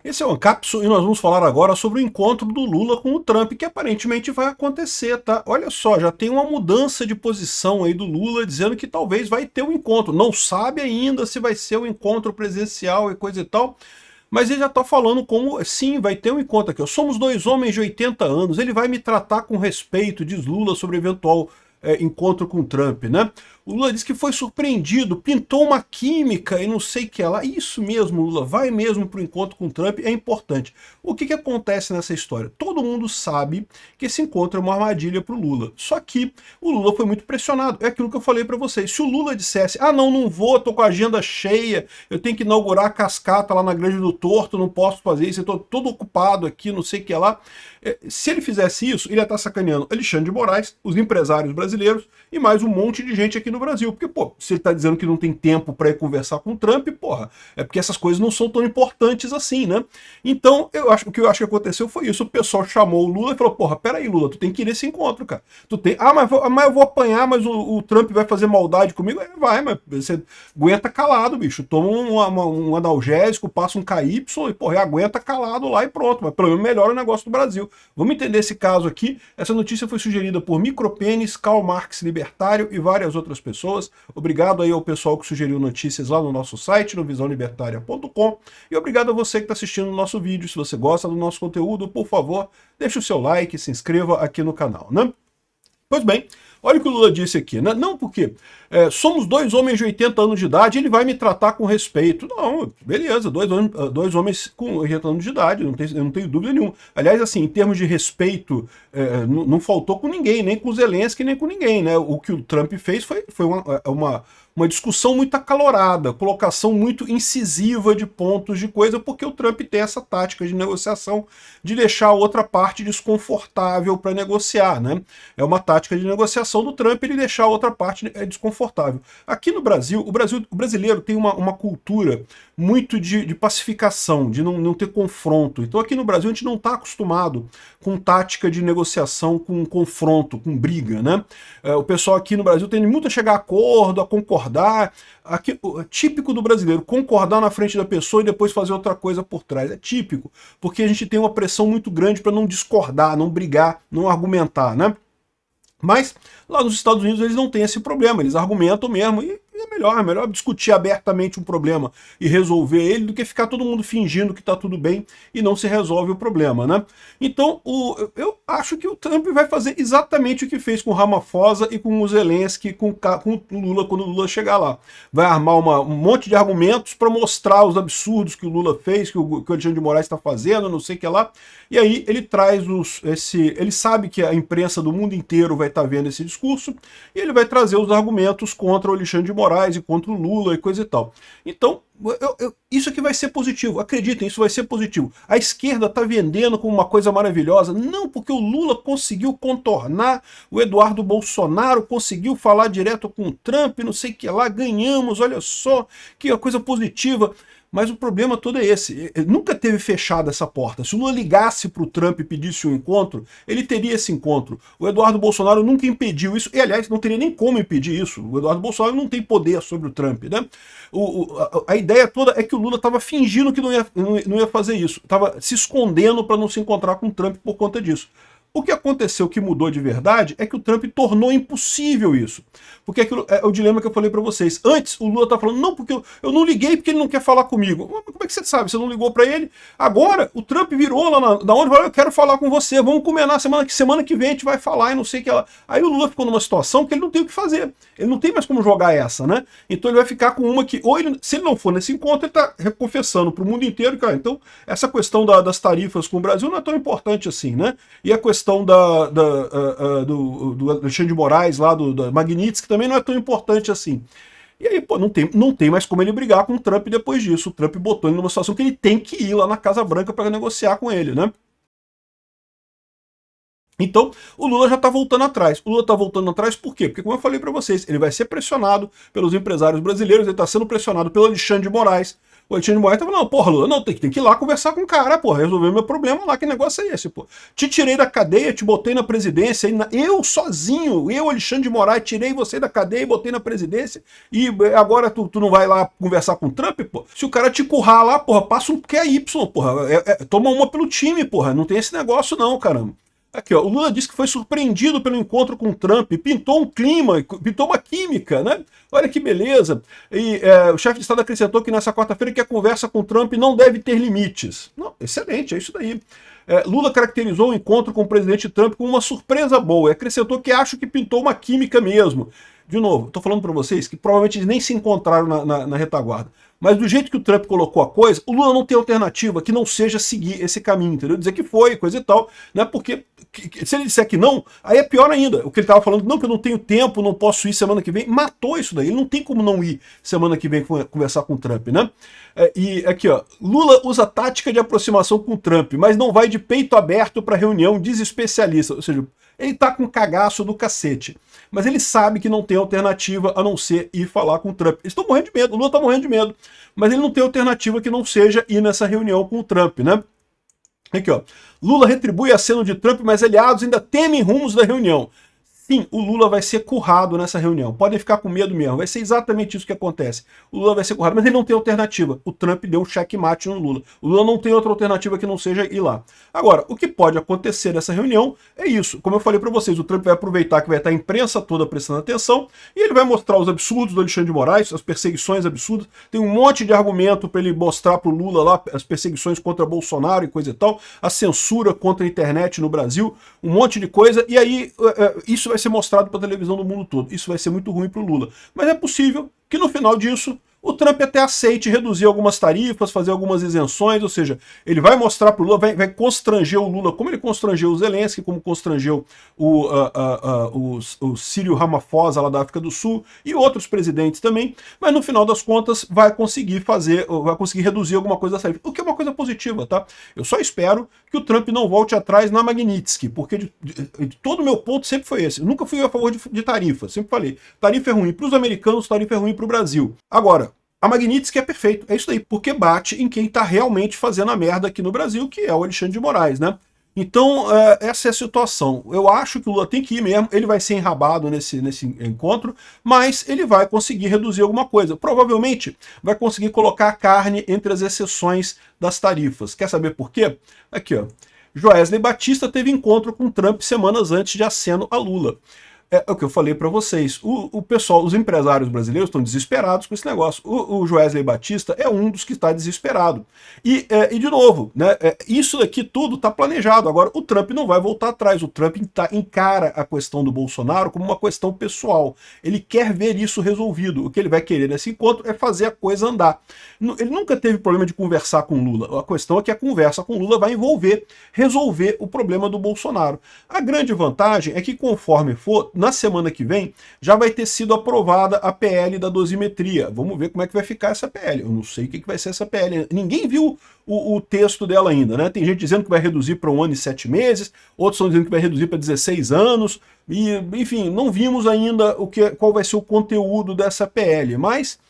Esse é o Ancapso e nós vamos falar agora sobre o encontro do Lula com o Trump, que aparentemente vai acontecer, tá? Olha só, já tem uma mudança de posição aí do Lula, dizendo que talvez vai ter um encontro. Não sabe ainda se vai ser um encontro presencial e coisa e tal, mas ele já tá falando como, sim, vai ter um encontro aqui. Somos dois homens de 80 anos, ele vai me tratar com respeito, diz Lula, sobre eventual encontro com Trump, né? O Lula disse que foi surpreendido, pintou uma química e não sei o que lá. Isso mesmo, Lula, vai mesmo para o encontro com Trump, é importante. O que acontece nessa história? Todo mundo sabe que esse encontro é uma armadilha para o Lula. Só que o Lula foi muito pressionado. É aquilo que eu falei para vocês. Se o Lula dissesse, ah não, não vou, tô com a agenda cheia, eu tenho que inaugurar a cascata lá na Grande do Torto, não posso fazer isso, eu tô todo ocupado aqui, não sei o que lá. Se ele fizesse isso, ele ia estar sacaneando Alexandre de Moraes, os empresários brasileiros e mais um monte de gente aqui no Brasil. Porque, pô, se ele tá dizendo que não tem tempo para ir conversar com o Trump, porra, é porque essas coisas não são tão importantes assim, né? Então, o que eu acho que aconteceu foi isso. O pessoal chamou o Lula e falou, porra, peraí, Lula, tu tem que ir nesse encontro, cara. Tu tem... mas eu vou apanhar, mas o Trump vai fazer maldade comigo? Vai, mas você aguenta calado, bicho. Toma um analgésico, passa um KY e, porra, aguenta calado lá e pronto. Mas pelo menos melhora o negócio do Brasil. Vamos entender esse caso aqui. Essa notícia foi sugerida por Micropênis, Karl Marx Libertário e várias outras pessoas. Obrigado aí ao pessoal que sugeriu notícias lá no nosso site, no visãolibertaria.com. E obrigado a você que está assistindo o nosso vídeo. Se você gosta do nosso conteúdo, por favor, deixe o seu like e se inscreva aqui no canal, né? Pois bem, olha o que o Lula disse aqui, né? Não porque somos dois homens de 80 anos de idade, ele vai me tratar com respeito. Não, beleza, dois homens com 80 anos de idade, eu não tenho dúvida nenhuma. Aliás, assim, em termos de respeito, não faltou com ninguém, nem com o Zelensky, nem com ninguém, né? O que o Trump fez foi uma discussão muito acalorada, colocação muito incisiva de pontos de coisa, porque o Trump tem essa tática de negociação de deixar a outra parte desconfortável para negociar, né? É uma tática de negociação do Trump, ele deixar a outra parte desconfortável. Aqui no Brasil, o brasileiro tem uma cultura muito de pacificação, de não ter confronto. Então aqui no Brasil a gente não está acostumado com tática de negociação, com confronto, com briga, né? O pessoal aqui no Brasil tem muito a chegar a acordo, a concordar. Aqui, típico do brasileiro, concordar na frente da pessoa e depois fazer outra coisa por trás. É típico, porque a gente tem uma pressão muito grande para não discordar, não brigar, não argumentar, né? Mas lá nos Estados Unidos eles não têm esse problema, eles argumentam mesmo e é melhor discutir abertamente um problema e resolver ele do que ficar todo mundo fingindo que está tudo bem e não se resolve o problema, né? Então, eu acho que o Trump vai fazer exatamente o que fez com o Ramaphosa e com o Zelensky, com o Lula, quando o Lula chegar lá. Vai armar um monte de argumentos para mostrar os absurdos que o Lula fez, que o Alexandre de Moraes está fazendo, não sei o que lá, e aí ele traz ele sabe que a imprensa do mundo inteiro vai estar vendo esse discurso, e ele vai trazer os argumentos contra o Alexandre de Moraes e contra o Lula e coisa e tal. Então, isso aqui vai ser positivo, acreditem, isso vai ser positivo. A esquerda está vendendo como uma coisa maravilhosa, não, porque o Lula conseguiu contornar o Eduardo Bolsonaro, conseguiu falar direto com o Trump, não sei o que lá, ganhamos, olha só, que coisa positiva. Mas o problema todo é esse, nunca teve fechada essa porta. Se o Lula ligasse para o Trump e pedisse um encontro, ele teria esse encontro. O Eduardo Bolsonaro nunca impediu isso, e aliás, não teria nem como impedir isso. O Eduardo Bolsonaro não tem poder sobre o Trump, né? A ideia toda é que o Lula estava fingindo que não ia fazer isso, estava se escondendo para não se encontrar com o Trump por conta disso. O que aconteceu que mudou de verdade é que o Trump tornou impossível isso. Porque aquilo é o dilema que eu falei para vocês. Antes, o Lula tá falando, não, porque eu não liguei porque ele não quer falar comigo. Mas como é que você sabe? Você não ligou para ele? Agora, o Trump virou lá da onde falou, eu quero falar com você, vamos combinar, semana que vem a gente vai falar e não sei o que lá. Aí o Lula ficou numa situação que ele não tem o que fazer. Ele não tem mais como jogar essa, né? Então ele vai ficar com uma que, ou ele, se ele não for nesse encontro, ele tá confessando para o mundo inteiro, cara, então essa questão das tarifas com o Brasil não é tão importante assim, né? E a questão do Alexandre de Moraes, lá da Magnitsky, também não é tão importante assim. E aí, pô, não tem mais como ele brigar com o Trump depois disso. O Trump botou ele numa situação que ele tem que ir lá na Casa Branca para negociar com ele, né? Então, o Lula já está voltando atrás. O Lula está voltando atrás por quê? Porque, como eu falei para vocês, ele vai ser pressionado pelos empresários brasileiros, ele está sendo pressionado pelo Alexandre de Moraes. O Alexandre de Moraes tava, não, porra, Lula, não, tem que ir lá conversar com o cara, porra, resolver meu problema lá, que negócio é esse, pô? Te tirei da cadeia, te botei na presidência, eu sozinho, eu, Alexandre de Moraes, tirei você da cadeia e botei na presidência, e agora tu não vai lá conversar com o Trump, pô? Se o cara te currar lá, porra, passa um QY, porra, toma uma pelo time, porra, não tem esse negócio não, caramba. Aqui, ó, o Lula disse que foi surpreendido pelo encontro com o Trump, pintou um clima, pintou uma química, né? Olha que beleza. E o chefe de Estado acrescentou que nessa quarta-feira que a conversa com o Trump não deve ter limites. Não, excelente, é isso daí. Lula caracterizou o encontro com o presidente Trump como uma surpresa boa e acrescentou que acho que pintou uma química mesmo. De novo, estou falando para vocês que provavelmente eles nem se encontraram na retaguarda. Mas do jeito que o Trump colocou a coisa, o Lula não tem alternativa que não seja seguir esse caminho, entendeu? Dizer que foi, coisa e tal, né? Porque se ele disser que não, aí é pior ainda. O que ele estava falando, não, que eu não tenho tempo, não posso ir semana que vem, matou isso daí. Ele não tem como não ir semana que vem conversar com o Trump, né? E aqui, ó, Lula usa tática de aproximação com o Trump, mas não vai de peito aberto para reunião, diz especialista. Ou seja, ele tá com cagaço do cacete. Mas ele sabe que não tem alternativa a não ser ir falar com o Trump. Eles estão morrendo de medo, o Lula está morrendo de medo. Mas ele não tem alternativa que não seja ir nessa reunião com o Trump, né? Aqui, ó. Lula retribui aceno de Trump, mas aliados ainda temem rumos da reunião. Sim, o Lula vai ser currado nessa reunião. Podem ficar com medo mesmo. Vai ser exatamente isso que acontece. O Lula vai ser currado, mas ele não tem alternativa. O Trump deu um checkmate no Lula. O Lula não tem outra alternativa que não seja ir lá. Agora, o que pode acontecer nessa reunião é isso. Como eu falei para vocês, o Trump vai aproveitar que vai estar a imprensa toda prestando atenção e ele vai mostrar os absurdos do Alexandre de Moraes, as perseguições absurdas. Tem um monte de argumento para ele mostrar para o Lula lá as perseguições contra Bolsonaro e coisa e tal, a censura contra a internet no Brasil, um monte de coisa. E aí, isso vai ser mostrado para a televisão do mundo todo. Isso vai ser muito ruim para o Lula. Mas é possível que no final disso o Trump até aceite reduzir algumas tarifas, fazer algumas isenções, ou seja, ele vai mostrar para o Lula, vai constranger o Lula, como ele constrangeu o Zelensky, como constrangeu o Cyril Ramaphosa lá da África do Sul e outros presidentes também, mas no final das contas vai conseguir reduzir alguma coisa da tarifa, o que é uma coisa positiva, tá? Eu só espero que o Trump não volte atrás na Magnitsky, porque de todo o meu ponto sempre foi esse. Eu nunca fui a favor de tarifa, sempre falei, tarifa é ruim para os americanos, tarifa é ruim para o Brasil. Agora, a Magnitsky é perfeito, é isso aí, porque bate em quem está realmente fazendo a merda aqui no Brasil, que é o Alexandre de Moraes, né? Então, essa é a situação. Eu acho que o Lula tem que ir mesmo, ele vai ser enrabado nesse encontro, mas ele vai conseguir reduzir alguma coisa. Provavelmente vai conseguir colocar a carne entre as exceções das tarifas. Quer saber por quê? Aqui, ó. Joesley Batista teve encontro com Trump semanas antes de aceno a Lula. É o que eu falei para vocês. O pessoal, os empresários brasileiros estão desesperados com esse negócio. O Joesley Batista é um dos que está desesperado. E de novo, né, isso daqui tudo está planejado. Agora, o Trump não vai voltar atrás. O Trump encara a questão do Bolsonaro como uma questão pessoal. Ele quer ver isso resolvido. O que ele vai querer nesse encontro é fazer a coisa andar. Ele nunca teve problema de conversar com Lula. A questão é que a conversa com Lula vai envolver resolver o problema do Bolsonaro. A grande vantagem é que, conforme for, na semana que vem, já vai ter sido aprovada a PL da dosimetria. Vamos ver como é que vai ficar essa PL. Eu não sei o que vai ser essa PL. Ninguém viu o texto dela ainda, né? Tem gente dizendo que vai reduzir para 1 ano e 7 meses, outros estão dizendo que vai reduzir para 16 anos, e, enfim, não vimos ainda qual vai ser o conteúdo dessa PL, mas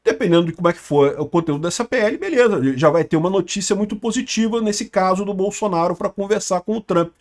dependendo de como é que for o conteúdo dessa PL, beleza, já vai ter uma notícia muito positiva nesse caso do Bolsonaro para conversar com o Trump.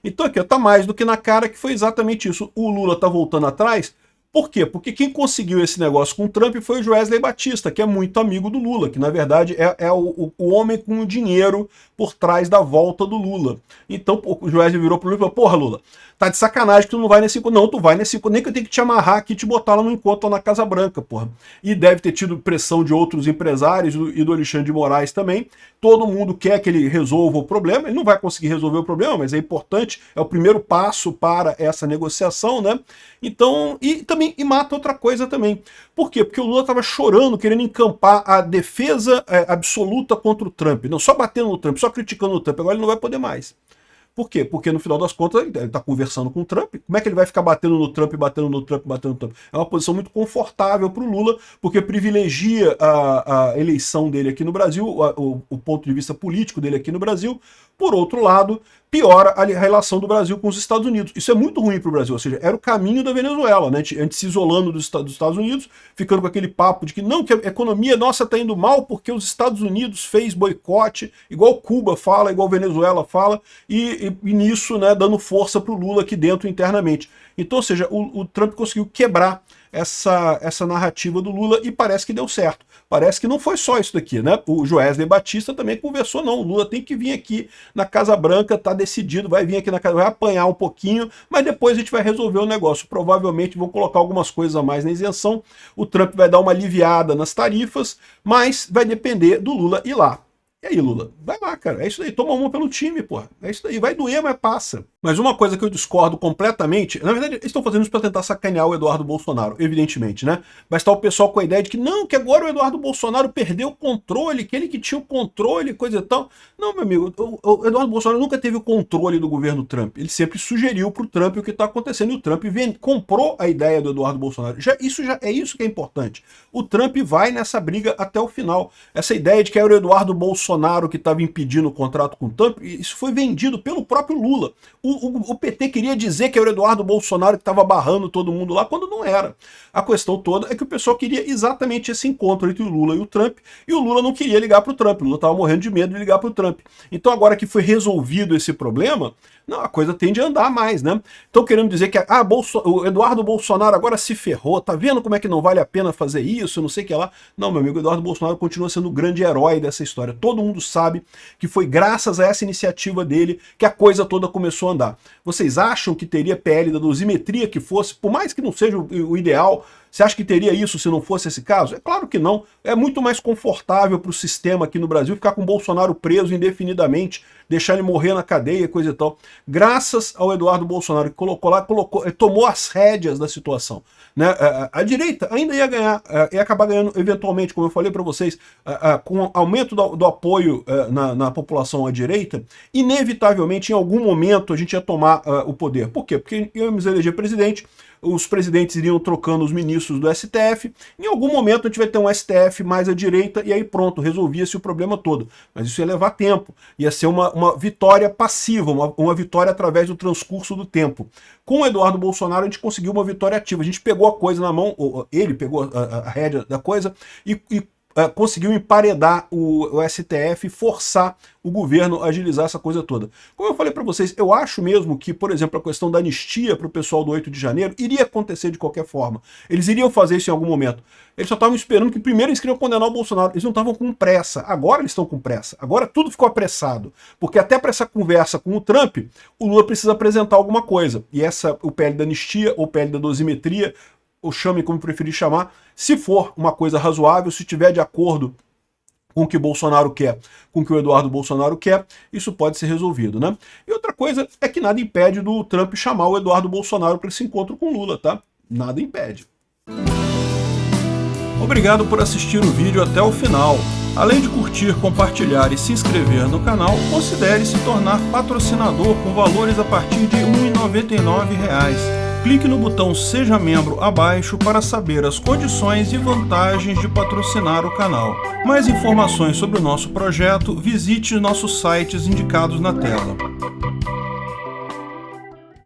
Então aqui está mais do que na cara que foi exatamente isso. O Lula está voltando atrás. Por quê? Porque quem conseguiu esse negócio com o Trump foi o Joesley Batista, que é muito amigo do Lula, que na verdade é o homem com o dinheiro por trás da volta do Lula. Então o Joesley virou pro Lula e falou: porra, Lula, tá de sacanagem que tu não vai nesse encontro. Não, tu vai nesse encontro, nem que eu tenho que te amarrar aqui e te botar lá no encontro lá na Casa Branca, porra. E deve ter tido pressão de outros empresários e do Alexandre de Moraes também. Todo mundo quer que ele resolva o problema. Ele não vai conseguir resolver o problema, mas é importante, é o primeiro passo para essa negociação, né? Então, e mata outra coisa também. Por quê? Porque o Lula estava chorando, querendo encampar a defesa absoluta contra o Trump. Não só batendo no Trump, só criticando o Trump. Agora ele não vai poder mais. Por quê? Porque no final das contas ele está conversando com o Trump. Como é que ele vai ficar batendo no Trump, batendo no Trump, batendo no Trump? É uma posição muito confortável para o Lula, porque privilegia a eleição dele aqui no Brasil, o ponto de vista político dele aqui no Brasil. Por outro lado, piora a relação do Brasil com os Estados Unidos. Isso é muito ruim para o Brasil, ou seja, era o caminho da Venezuela, né? A gente se isolando dos Estados Unidos, ficando com aquele papo de que não, que a economia nossa está indo mal porque os Estados Unidos fez boicote, igual Cuba fala, igual Venezuela fala, e nisso, né, dando força para o Lula aqui dentro internamente. Então, ou seja, o Trump conseguiu quebrar essa narrativa do Lula e parece que deu certo. Parece que não foi só isso daqui, né? O Joesley Batista também conversou, não, o Lula tem que vir aqui na Casa Branca, tá decidido, vai vir aqui na Casa, vai apanhar um pouquinho, mas depois a gente vai resolver o negócio. Provavelmente vão colocar algumas coisas a mais na isenção, o Trump vai dar uma aliviada nas tarifas, mas vai depender do Lula ir lá. E aí, Lula? Vai lá, cara. É isso aí. Toma uma pelo time, porra. É isso aí. Vai doer, mas passa. Mas uma coisa que eu discordo completamente... Na verdade, eles estão fazendo isso para tentar sacanear o Eduardo Bolsonaro, evidentemente, né? Mas tá o pessoal com a ideia de que não, que agora o Eduardo Bolsonaro perdeu o controle, que ele que tinha o controle, coisa e tal. Não, meu amigo. O Eduardo Bolsonaro nunca teve o controle do governo Trump. Ele sempre sugeriu pro Trump o que está acontecendo. E o Trump comprou a ideia do Eduardo Bolsonaro. É isso que é importante. O Trump vai nessa briga até o final. Essa ideia de que era o Eduardo Bolsonaro que estava impedindo o contrato com o Trump, isso foi vendido pelo próprio Lula. O PT queria dizer que era o Eduardo Bolsonaro que estava barrando todo mundo lá, quando não era. A questão toda é que o pessoal queria exatamente esse encontro entre o Lula e o Lula não queria ligar para o Trump, o Lula estava morrendo de medo de ligar para o Trump. Então agora que foi resolvido esse problema, não, a coisa tende a andar mais, né? Estão querendo dizer que o Eduardo Bolsonaro agora se ferrou, tá vendo como é que não vale a pena fazer isso, não sei o que lá. Não, meu amigo, o Eduardo Bolsonaro continua sendo o grande herói dessa história. Todo mundo sabe que foi graças a essa iniciativa dele que a coisa toda começou a andar. Vocês acham que teria PL da dosimetria que fosse, por mais que não seja o ideal, você acha que teria isso se não fosse esse caso? É claro que não. É muito mais confortável para o sistema aqui no Brasil ficar com o Bolsonaro preso indefinidamente, deixar ele morrer na cadeia, coisa e tal. Graças ao Eduardo Bolsonaro, que tomou as rédeas da situação. Né? A direita ainda ia ganhar, ia acabar ganhando eventualmente, como eu falei para vocês, com o aumento do apoio na população à direita, inevitavelmente, em algum momento, a gente ia tomar o poder. Por quê? Porque íamos eleger presidente, os presidentes iriam trocando os ministros do STF, em algum momento a gente vai ter um STF mais à direita e aí pronto, resolvia-se o problema todo. Mas isso ia levar tempo, ia ser uma vitória passiva, uma vitória através do transcurso do tempo. Com o Eduardo Bolsonaro a gente conseguiu uma vitória ativa, a gente pegou a coisa na mão, ele pegou a rédea da coisa e conseguiu emparedar o STF e forçar o governo a agilizar essa coisa toda. Como eu falei para vocês, eu acho mesmo que, por exemplo, a questão da anistia para o pessoal do 8 de janeiro iria acontecer de qualquer forma. Eles iriam fazer isso em algum momento. Eles só estavam esperando que primeiro eles queriam condenar o Bolsonaro. Eles não estavam com pressa. Agora eles estão com pressa. Agora tudo ficou apressado. Porque até para essa conversa com o Trump, o Lula precisa apresentar alguma coisa. E o PL da anistia ou PL da dosimetria, ou chame como preferir chamar, se for uma coisa razoável, se estiver de acordo com o que o Bolsonaro quer, com o que o Eduardo Bolsonaro quer, isso pode ser resolvido, né? E outra coisa é que nada impede do Trump chamar o Eduardo Bolsonaro para esse encontro com o Lula, tá? Nada impede. Obrigado por assistir o vídeo até o final. Além de curtir, compartilhar e se inscrever no canal, considere se tornar patrocinador com valores a partir de R$ 1,99. Clique no botão Seja Membro abaixo para saber as condições e vantagens de patrocinar o canal. Mais informações sobre o nosso projeto, visite nossos sites indicados na tela.